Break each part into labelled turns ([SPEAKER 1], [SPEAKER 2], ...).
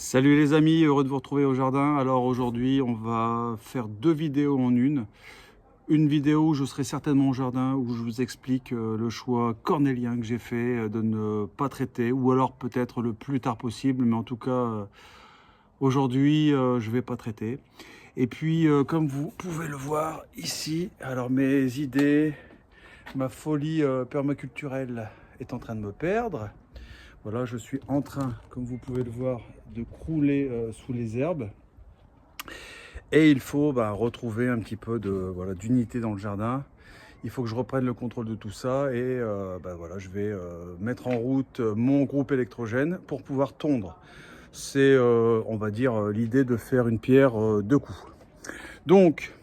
[SPEAKER 1] Salut les amis, heureux de vous retrouver au jardin. Alors aujourd'hui, on va faire deux vidéos en une. Une vidéo où je serai certainement au jardin, où je vous explique le choix cornélien que j'ai fait de ne pas traiter, ou alors peut-être le plus tard possible, mais en tout cas, aujourd'hui, je vais pas traiter. Et puis, comme vous pouvez le voir ici, alors mes idées, ma folie permaculturelle est en train de me perdre. Voilà, je suis en train, comme vous pouvez le voir, de crouler sous les herbes. Et il faut retrouver un petit peu d'unité dans le jardin. Il faut que je reprenne le contrôle de tout ça et je vais mettre en route mon groupe électrogène pour pouvoir tondre. C'est, on va dire, l'idée de faire une pierre deux coups. Donc,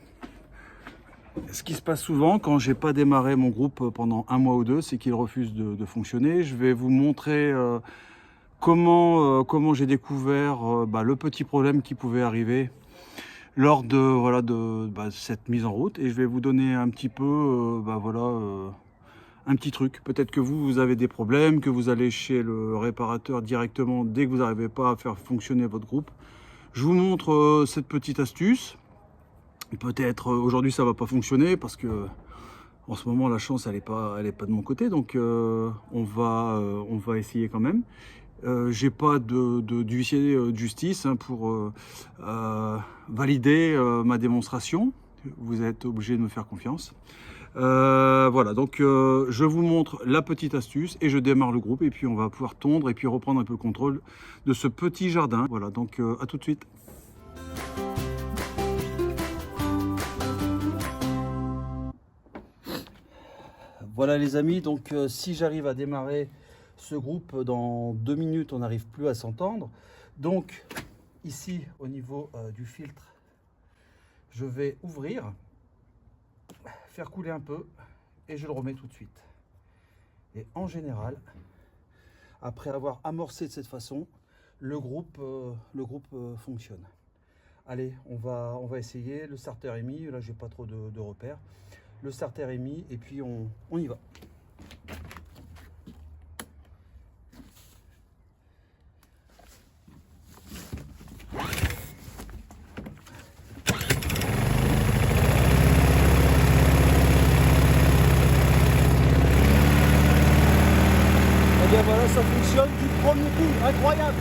[SPEAKER 1] ce qui se passe souvent quand j'ai pas démarré mon groupe pendant un mois ou deux, c'est qu'il refuse de fonctionner. Je vais vous montrer comment j'ai découvert le petit problème qui pouvait arriver lors de cette mise en route, et je vais vous donner un petit peu un petit truc. Peut-être que vous avez des problèmes, que vous allez chez le réparateur directement dès que vous n'arrivez pas à faire fonctionner votre groupe. Je vous montre cette petite astuce. Peut-être aujourd'hui ça va pas fonctionner parce que en ce moment la chance elle est pas de mon côté, donc on va essayer quand même. J'ai pas d'huissier de justice pour valider ma démonstration. Vous êtes obligé de me faire confiance. Voilà, donc je vous montre la petite astuce et je démarre le groupe et puis on va pouvoir tondre et puis reprendre un peu le contrôle de ce petit jardin. Voilà, donc à tout de suite. Voilà les amis, donc si j'arrive à démarrer ce groupe dans 2 minutes, on n'arrive plus à s'entendre. Donc ici au niveau du filtre, je vais ouvrir, faire couler un peu et je le remets tout de suite. Et en général, après avoir amorcé de cette façon, le groupe fonctionne. Allez, on va essayer. Le starter est mis, là j'ai pas trop de repères. Le starter est mis et puis on y va. Et bien voilà, ça fonctionne du premier coup, incroyable.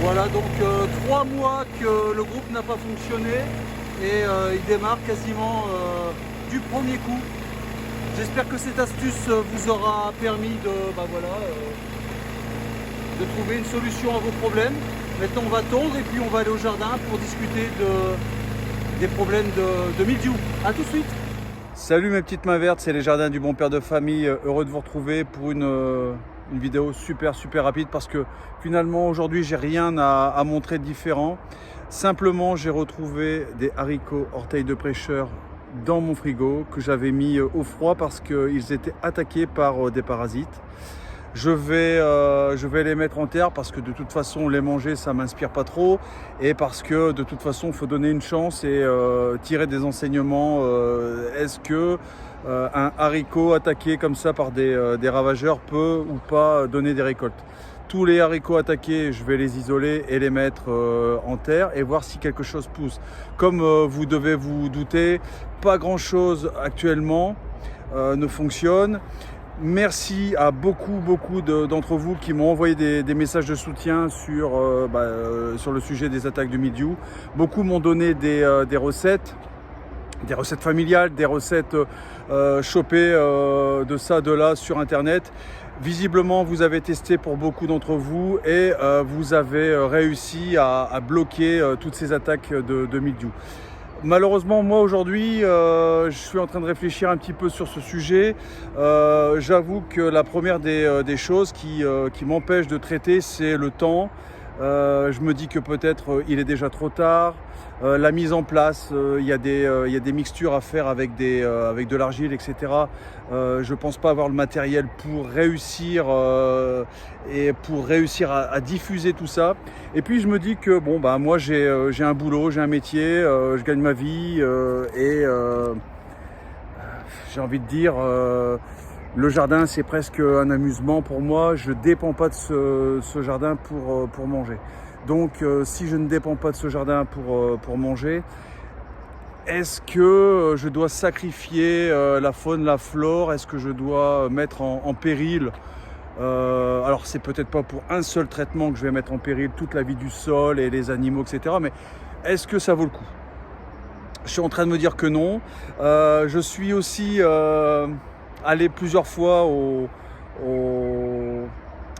[SPEAKER 1] Voilà, donc 3 mois que le groupe n'a pas fonctionné et il démarre quasiment du premier coup. J'espère que cette astuce vous aura permis de trouver une solution à vos problèmes. Maintenant on va tondre et puis on va aller au jardin pour discuter des problèmes de mildiou. A tout de suite. Salut mes petites mains vertes, c'est les jardins du bon père de famille. Heureux de vous retrouver pour une vidéo super rapide parce que finalement aujourd'hui j'ai rien à montrer de différent. Simplement j'ai retrouvé des haricots orteils de prêcheur dans mon frigo que j'avais mis au froid parce qu'ils étaient attaqués par des parasites. Je vais les mettre en terre parce que de toute façon les manger ça m'inspire pas trop et parce que de toute façon il faut donner une chance et tirer des enseignements. Est-ce que un haricot attaqué comme ça par des ravageurs peut ou pas donner des récoltes? Tous les haricots attaqués, je vais les isoler et les mettre en terre et voir si quelque chose pousse. Comme vous devez vous douter, pas grand chose actuellement ne fonctionne. Merci à beaucoup d'entre vous qui m'ont envoyé des messages de soutien sur le sujet des attaques du mildiou. Beaucoup m'ont donné des recettes familiales, des recettes chopées de ça, de là sur internet. Visiblement, vous avez testé pour beaucoup d'entre vous et vous avez réussi à bloquer toutes ces attaques de mildiou. Malheureusement, moi aujourd'hui, je suis en train de réfléchir un petit peu sur ce sujet. J'avoue que la première des choses qui m'empêche de traiter, c'est le temps. Je me dis que peut-être il est déjà trop tard. La mise en place, il y a des mixtures à faire avec de l'argile, etc. Je ne pense pas avoir le matériel pour réussir à diffuser tout ça. Et puis je me dis que bon, bah, moi j'ai un boulot, j'ai un métier, je gagne ma vie j'ai envie de dire, le jardin c'est presque un amusement pour moi. Je ne dépends pas de ce jardin pour manger. Donc si je ne dépends pas de ce jardin pour manger, est-ce que je dois sacrifier la faune, la flore? Est-ce que je dois mettre en péril alors c'est peut-être pas pour un seul traitement que je vais mettre en péril toute la vie du sol et les animaux, etc. Mais est-ce que ça vaut le coup? Je suis en train de me dire que non. Je suis aussi allé plusieurs fois au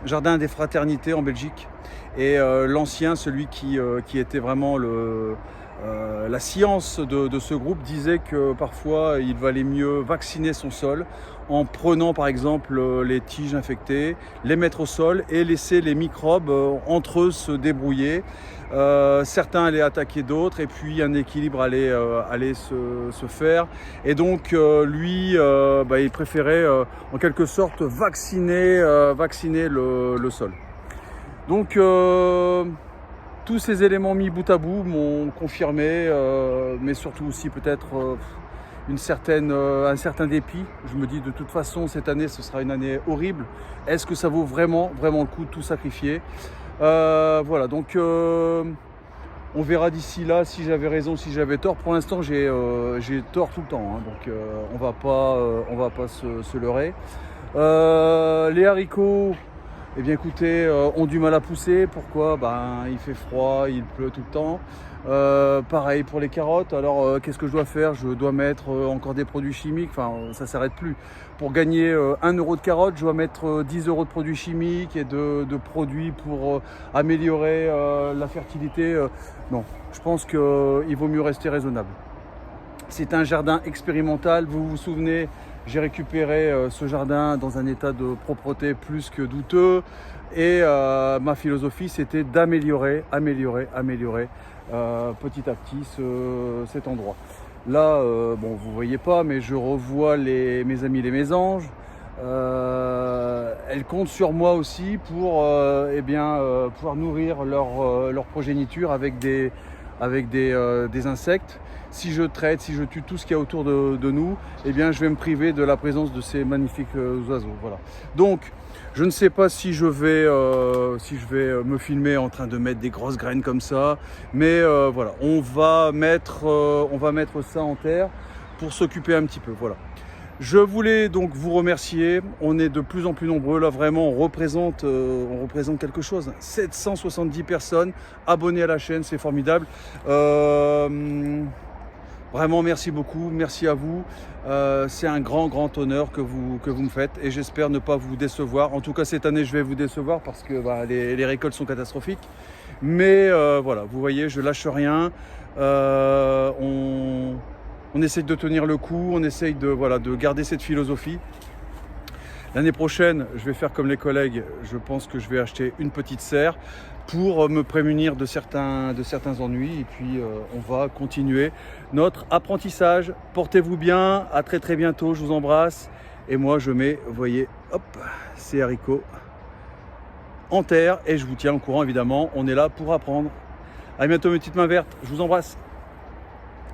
[SPEAKER 1] Jardin des Fraternités en Belgique. Et l'ancien, celui qui était vraiment la science de ce groupe, disait que parfois il valait mieux vacciner son sol en prenant par exemple les tiges infectées, les mettre au sol et laisser les microbes entre eux se débrouiller. Certains allaient attaquer d'autres et puis un équilibre allait se faire. Et donc lui, il préférait en quelque sorte vacciner le sol. Donc tous ces éléments mis bout à bout m'ont confirmé, mais surtout aussi peut-être un certain dépit. Je me dis de toute façon cette année ce sera une année horrible. Est-ce que ça vaut vraiment le coup de tout sacrifier? Voilà, donc on verra d'ici là si j'avais raison, si j'avais tort. Pour l'instant j'ai tort tout le temps, hein, donc on va pas se leurrer. Les haricots, eh bien écoutez, ont du mal à pousser. Pourquoi? Il fait froid, il pleut tout le temps. Pareil pour les carottes. Alors qu'est-ce que je dois faire? Je dois mettre encore des produits chimiques. Enfin, ça s'arrête plus. Pour gagner 1 euro de carottes, je dois mettre 10 euros de produits chimiques et de produits pour améliorer la fertilité. Non, je pense qu'il vaut mieux rester raisonnable. C'est un jardin expérimental. Vous vous souvenez, j'ai récupéré ce jardin dans un état de propreté plus que douteux. Et ma philosophie, c'était d'améliorer petit à petit cet endroit. Là, vous voyez pas, mais je revois mes amis les mésanges. Elles comptent sur moi aussi pour pouvoir nourrir leur progéniture avec des insectes. Si je traite, si je tue tout ce qu'il y a autour de nous, eh bien, je vais me priver de la présence de ces magnifiques oiseaux. Voilà. Donc, je ne sais pas si je vais me filmer en train de mettre des grosses graines comme ça, mais voilà, on va mettre ça en terre pour s'occuper un petit peu. Voilà. Je voulais donc vous remercier. On est de plus en plus nombreux. Là, vraiment, on représente quelque chose. 770 personnes abonnées à la chaîne, c'est formidable. Vraiment, merci beaucoup. Merci à vous. C'est un grand honneur que vous me faites et j'espère ne pas vous décevoir. En tout cas, cette année, je vais vous décevoir parce que les récoltes sont catastrophiques. Mais voilà, vous voyez, je lâche rien. On essaye de tenir le coup, on essaye de garder cette philosophie. L'année prochaine, je vais faire comme les collègues. Je pense que je vais acheter une petite serre pour me prémunir de certains ennuis. Et puis, on va continuer notre apprentissage. Portez-vous bien. À très bientôt. Je vous embrasse. Et moi, je mets, vous voyez, hop, ces haricots en terre. Et je vous tiens au courant, évidemment. On est là pour apprendre. À bientôt, mes petites mains vertes. Je vous embrasse.